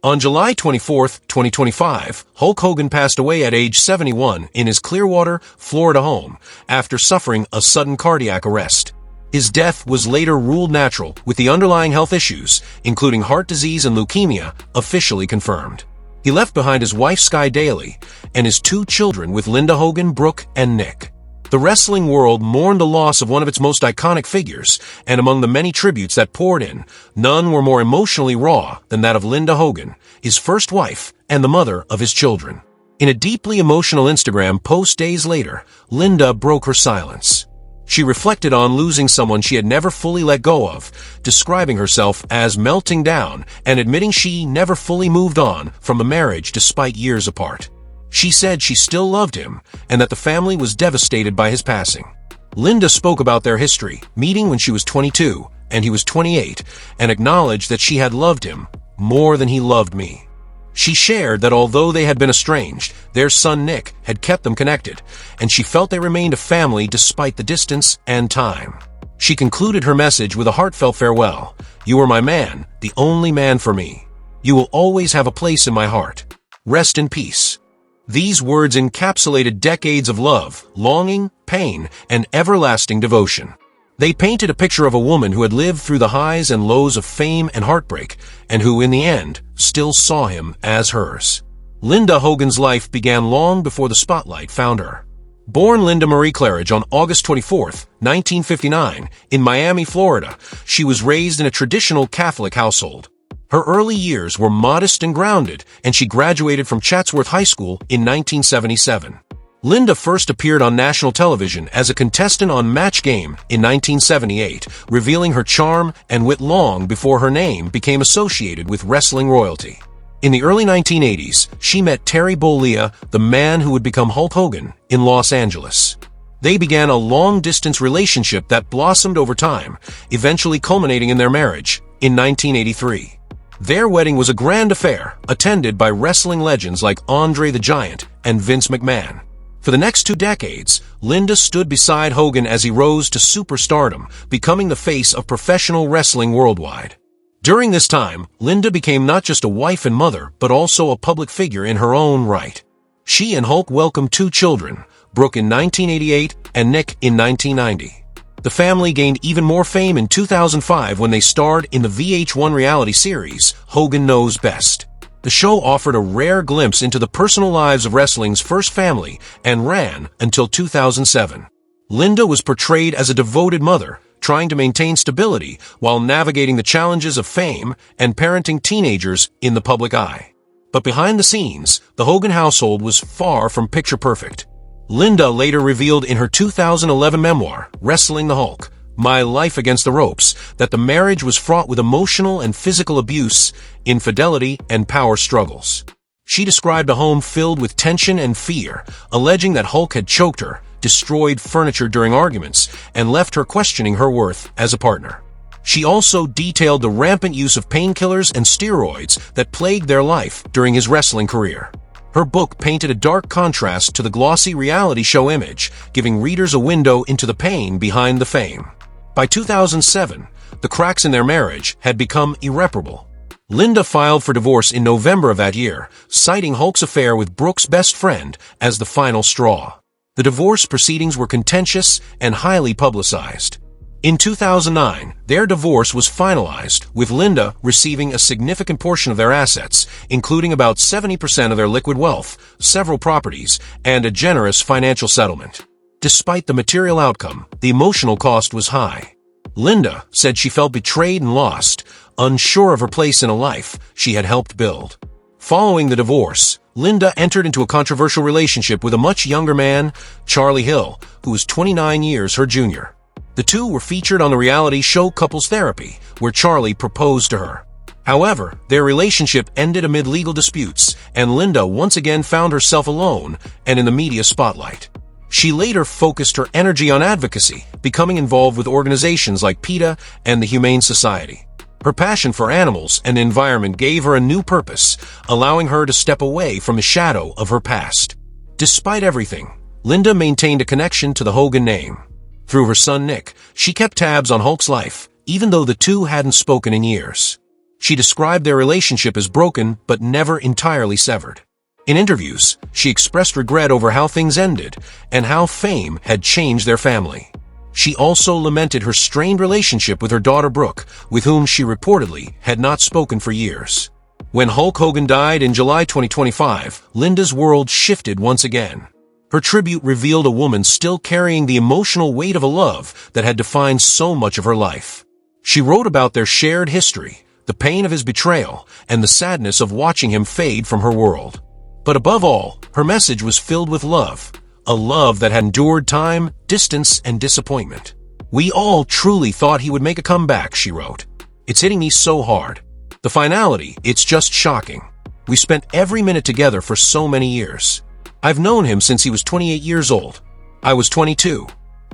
On July 24, 2025, Hulk Hogan passed away at age 71 in his Clearwater, Florida home after suffering a sudden cardiac arrest. His death was later ruled natural, with the underlying health issues, including heart disease and leukemia, officially confirmed. He left behind his wife Sky Daly and his 2 children with Linda Hogan, Brooke, and Nick. The wrestling world mourned the loss of one of its most iconic figures, and among the many tributes that poured in, none were more emotionally raw than that of Linda Hogan, his first wife and the mother of his children. In a deeply emotional Instagram post days later, Linda broke her silence. She reflected on losing someone she had never fully let go of, describing herself as melting down and admitting she never fully moved on from a marriage despite years apart. She said she still loved him and that the family was devastated by his passing. Linda spoke about their history, meeting when she was 22 and he was 28, and acknowledged that she had loved him more than he loved me. She shared that although they had been estranged, their son Nick had kept them connected, and she felt they remained a family despite the distance and time. She concluded her message with a heartfelt farewell. "You are my man, the only man for me. You will always have a place in my heart. Rest in peace." These words encapsulated decades of love, longing, pain, and everlasting devotion. They painted a picture of a woman who had lived through the highs and lows of fame and heartbreak, and who, in the end, still saw him as hers. Linda Hogan's life began long before the spotlight found her. Born Linda Marie Claridge on August 24, 1959, in Miami, Florida, she was raised in a traditional Catholic household. Her early years were modest and grounded, and she graduated from Chatsworth High School in 1977. Linda first appeared on national television as a contestant on Match Game in 1978, revealing her charm and wit long before her name became associated with wrestling royalty. In the early 1980s, she met Terry Bollea, the man who would become Hulk Hogan, in Los Angeles. They began a long-distance relationship that blossomed over time, eventually culminating in their marriage in 1983. Their wedding was a grand affair, attended by wrestling legends like Andre the Giant and Vince McMahon. For the next 2 decades, Linda stood beside Hogan as he rose to superstardom, becoming the face of professional wrestling worldwide. During this time, Linda became not just a wife and mother, but also a public figure in her own right. She and Hulk welcomed 2 children, Brooke in 1988 and Nick in 1990. The family gained even more fame in 2005 when they starred in the VH1 reality series, Hogan Knows Best. The show offered a rare glimpse into the personal lives of wrestling's first family and ran until 2007. Linda was portrayed as a devoted mother, trying to maintain stability while navigating the challenges of fame and parenting teenagers in the public eye. But behind the scenes, the Hogan household was far from picture perfect. Linda later revealed in her 2011 memoir, Wrestling the Hulk, My Life Against the Ropes, that the marriage was fraught with emotional and physical abuse, infidelity, and power struggles. She described a home filled with tension and fear, alleging that Hulk had choked her, destroyed furniture during arguments, and left her questioning her worth as a partner. She also detailed the rampant use of painkillers and steroids that plagued their life during his wrestling career. Her book painted a dark contrast to the glossy reality show image, giving readers a window into the pain behind the fame. By 2007, the cracks in their marriage had become irreparable. Linda filed for divorce in November of that year, citing Hulk's affair with Brooke's best friend as the final straw. The divorce proceedings were contentious and highly publicized. In 2009, their divorce was finalized, with Linda receiving a significant portion of their assets, including about 70% of their liquid wealth, several properties, and a generous financial settlement. Despite the material outcome, the emotional cost was high. Linda said she felt betrayed and lost, unsure of her place in a life she had helped build. Following the divorce, Linda entered into a controversial relationship with a much younger man, Charlie Hill, who was 29 years her junior. The two were featured on the reality show Couples Therapy, where Charlie proposed to her. However, their relationship ended amid legal disputes, and Linda once again found herself alone and in the media spotlight. She later focused her energy on advocacy, becoming involved with organizations like PETA and the Humane Society. Her passion for animals and the environment gave her a new purpose, allowing her to step away from the shadow of her past. Despite everything, Linda maintained a connection to the Hogan name. Through her son Nick, she kept tabs on Hulk's life, even though the two hadn't spoken in years. She described their relationship as broken but never entirely severed. In interviews, she expressed regret over how things ended and how fame had changed their family. She also lamented her strained relationship with her daughter Brooke, with whom she reportedly had not spoken for years. When Hulk Hogan died in July 2025, Linda's world shifted once again. Her tribute revealed a woman still carrying the emotional weight of a love that had defined so much of her life. She wrote about their shared history, the pain of his betrayal, and the sadness of watching him fade from her world. But above all, her message was filled with love, a love that had endured time, distance, and disappointment. "We all truly thought he would make a comeback," she wrote. "It's hitting me so hard. The finality, it's just shocking. We spent every minute together for so many years. I've known him since he was 28 years old. I was 22.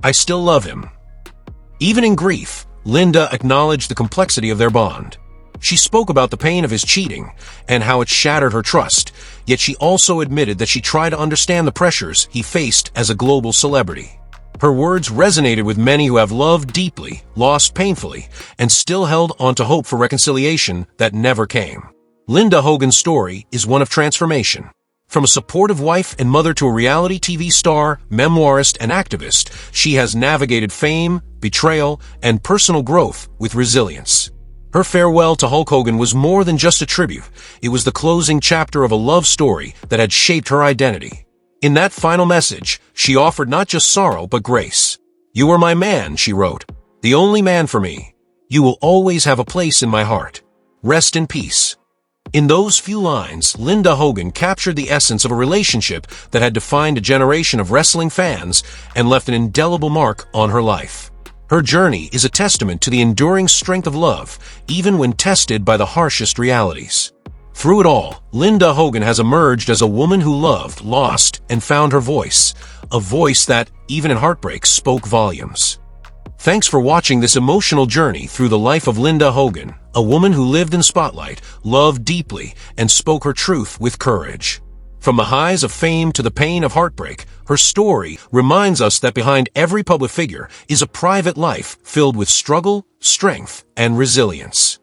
I still love him." Even in grief, Linda acknowledged the complexity of their bond. She spoke about the pain of his cheating and how it shattered her trust, yet she also admitted that she tried to understand the pressures he faced as a global celebrity. Her words resonated with many who have loved deeply, lost painfully, and still held on to hope for reconciliation that never came. Linda Hogan's story is one of transformation. From a supportive wife and mother to a reality TV star, memoirist, and activist, she has navigated fame, betrayal, and personal growth with resilience. Her farewell to Hulk Hogan was more than just a tribute. It was the closing chapter of a love story that had shaped her identity. In that final message, she offered not just sorrow but grace. "You are my man," she wrote, "the only man for me. You will always have a place in my heart. Rest in peace." In those few lines, Linda Hogan captured the essence of a relationship that had defined a generation of wrestling fans and left an indelible mark on her life. Her journey is a testament to the enduring strength of love, even when tested by the harshest realities. Through it all, Linda Hogan has emerged as a woman who loved, lost, and found her voice, a voice that, even in heartbreak, spoke volumes. Thanks for watching this emotional journey through the life of Linda Hogan, a woman who lived in spotlight, loved deeply, and spoke her truth with courage. From the highs of fame to the pain of heartbreak, her story reminds us that behind every public figure is a private life filled with struggle, strength, and resilience.